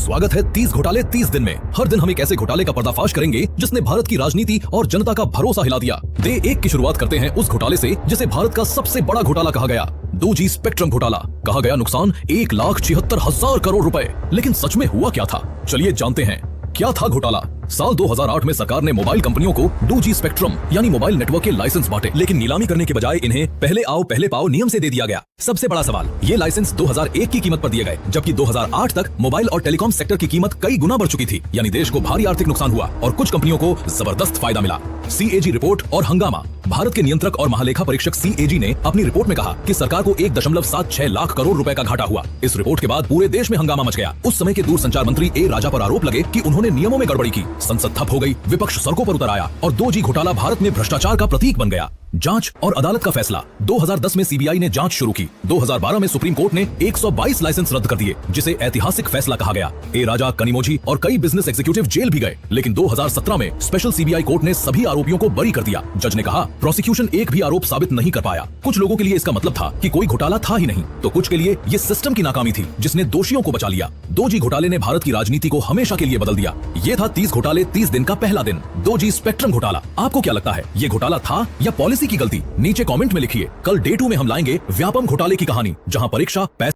स्वागत है 30 घोटाले 30 दिन में। हर दिन हम एक ऐसे घोटाले का पर्दाफाश करेंगे जिसने भारत की राजनीति और जनता का भरोसा हिला दिया। डे 1 की शुरुआत करते हैं उस घोटाले से जिसे भारत का सबसे बड़ा घोटाला कहा गया, 2G स्पेक्ट्रम घोटाला। कहा गया नुकसान 1,76,000 करोड़ रुपए, लेकिन सच में हुआ क्या था? चलिए जानते हैं क्या था घोटाला। साल 2008 में सरकार ने मोबाइल कंपनियों को 2G स्पेक्ट्रम यानी मोबाइल नेटवर्क के लाइसेंस बांटे, लेकिन नीलामी करने के बजाय इन्हें पहले आओ पहले पाओ नियम से दे दिया गया। सबसे बड़ा सवाल, ये लाइसेंस 2001 की कीमत पर दिए गए, जबकि 2008 तक मोबाइल और टेलीकॉम सेक्टर की कीमत कई गुना बढ़ चुकी थी। यानी देश को भारी आर्थिक नुकसान हुआ और कुछ कंपनियों को जबरदस्त फायदा मिला। CAG रिपोर्ट और हंगामा। भारत के नियंत्रक और महालेखा परीक्षक CAG ने अपनी रिपोर्ट में कहा कि सरकार को 1.76 लाख करोड़ रुपए का घाटा हुआ। इस रिपोर्ट के बाद पूरे देश में हंगामा मच गया। उस समय के दूरसंचार मंत्री A राजा पर आरोप लगे कि उन्होंने नियमों में गड़बड़ी की। संसद ठप हो गई, विपक्ष सड़कों पर उतर आया और 2G घोटाला भारत में भ्रष्टाचार का प्रतीक बन गया। जांच और अदालत का फैसला। 2010 में CBI ने जांच शुरू की। 2012 में सुप्रीम कोर्ट ने 122 लाइसेंस रद्द कर दिए, जिसे ऐतिहासिक फैसला कहा गया। A राजा, कनिमोझी और कई बिजनेस एग्जीक्यूटिव जेल भी गए, लेकिन 2017 में स्पेशल CBI कोर्ट ने सभी आरोपियों को बरी कर दिया। जज ने कहा प्रोसिक्यूशन एक भी आरोप साबित नहीं कर पाया। कुछ लोगों के लिए इसका मतलब था कि कोई घोटाला था ही नहीं, तो कुछ के लिए ये सिस्टम की नाकामी थी जिसने दोषियों को बचा लिया। 2G घोटाले ने भारत की राजनीति को हमेशा के लिए बदल दिया। ये था 30 घोटाले 30 दिन का पहला दिन, 2G स्पेक्ट्रम घोटाला। आपको क्या लगता है, ये घोटाला था या पॉलिसी की गलती? नीचे कमेंट में लिखिए। कल डे 2 में हम लाएंगे व्यापम घोटाले की कहानी, जहां परीक्षा